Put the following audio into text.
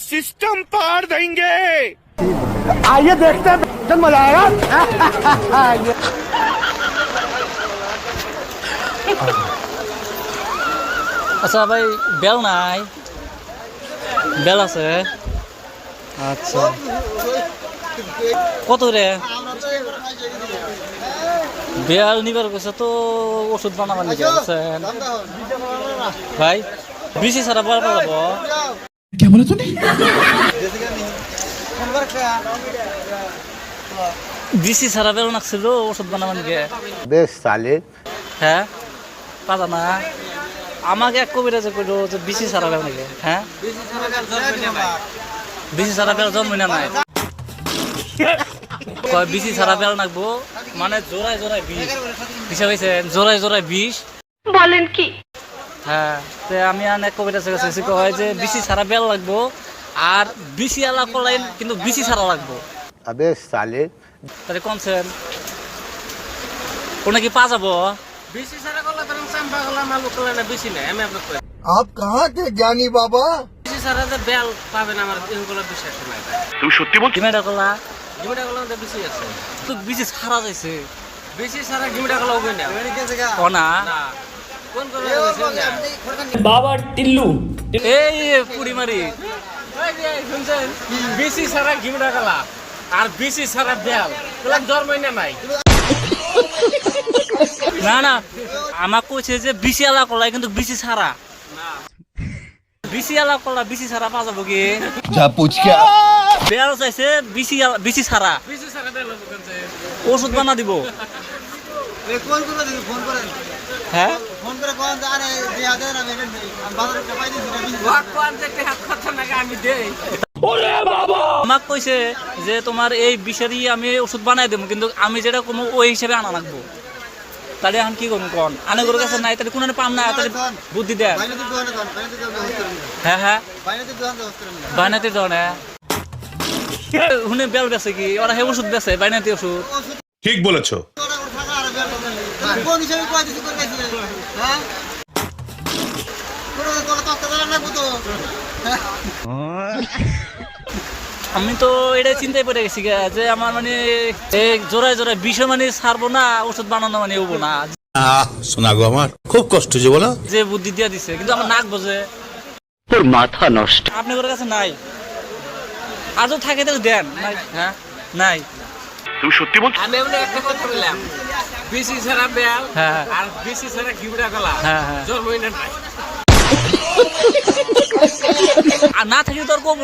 System पार देंगे। आइए देखते हैं जब मजा आएगा। আচ্ছা ভাই বেল নাই, বেল আছে? আচ্ছা কত রে? বেল নিবার গেছে তো ওষুধ বানাবার নিয়ে গেছেন ভাই। বেশি সারা বেল পাবো? বেশি সারা বেল নাকছিল ওষুধ বানাবার নিয়ে। বেশ সালে হ্যাঁ পাতা না আমাকে এক কবিরাজে কইলো যে বিসি সারা বেল নাকি। হ্যাঁ বিসি সারা বেল জন্ম না নাই, কয় বিসি সারা বেল নাকবো, মানে জোড়ায় জোড়ায় বিষ হিসাব হয়েছে, জোড়ায় জোড়ায় বিষ বলেন কি? হ্যাঁ তো আমি অনেক কবিরাজের কাছে কয় যে বিসি সারা বেল লাগবো আর বিসি আলা করলেন কিন্তু বিসি সারা লাগবো। আবে সালে তাহলে কমছেন ওনা কি পা যাবো? বেশি সারা করলে তখন চাম্পা গলা মালু করলে না বেশি নাই। আমি আপনাকে কই आप कहाँ के ज्ञानी बाबा? বেশি সারা যে বেল পাবেন আমার এগুলো বিশ্বাস নাই। तुम सत्य बोल। কিমেটা করলা গিমিটা গলা মধ্যে বেশি আছে, তো বিসি সারা যাইছে বেশি সারা গিমিটা গলা হবে না। ও না না কোন করে বাবা টিল্লু এই পুরি মারি শুনছেন? বেশি সারা গিমিটা গলা আর বেশি সারা বেল এগুলো জন্মই না নাই। না না আমাকে কইছে যে বিসি আলা করলা কিন্তু বিসি সারা, বিসি আলা করলা বিসি সারা পা যাবো কি? जा पूछ क्या? বেল চাইছে বিসি সারা বেশি সারা বেল হবে কোনছে? ওষুধ বানা দিব। ফোন করে দিবি, ফোন করেন, হ্যাঁ ফোন করে কোন আরে দিয়া দেন আমি বাজারে চাপাই দিছি ওয়াট কোন দেখতে হাত কথা নাকি আমি দেই। আমাকে কইছে যে তোমার এই বিষেরই আমি ওষুধ বানাই দেবো কিন্তু আমি যেটা কোনো ওই হিসেবে আনা লাগবো। তাহলে এখন কি করবো কোন আনে করে কাছে নাই, তাহলে কোনো পাম না, তাহলে বুদ্ধি দেন। বাইনাতে দোকানে দোকান, বাইনাতে দোকান হোস্টেল হ্যাঁ হ্যাঁ বাইনাতে দোকান হোস্টেল বাইনাতে দনে হুনে বেল বেছে কি ওরা হে ওষুধ বেছে বাইনাতে ওষুধ। ठीक बोलेছো। ওরা থাকা আর বেল তাহলে কোন হিসাবে কয় দিছি করে গেছিলেন? হ্যাঁ পুরো তোলা তক্তা দিলাম না বুতো। আমি তো এটাই চিন্তাই পড়ে গেছি গা, যে আমার মানে এই জোড়ায় জোড়ায় বিষ মানে ছাড়বো না, ওষুধ বানানো মানে হবো না। শোনা গো আমার খুব কষ্ট যে বলো। যে বুদ্ধি দিয়া দিছে কিন্তু আমার নাক বোঝে। তোর মাথা নষ্ট। আপনার কাছে নাই, আজও থাকে তাহলে দেন। নাই হ্যাঁ নাই तुम सत्य बोल। আমি এমনি একটা কথা বললাম, বেশি সারা বেল হ্যাঁ আর বেশি সারা গিমিটা গলা হ্যাঁ হ্যাঁ জন্মই না নাই। আর না থাকলে তোর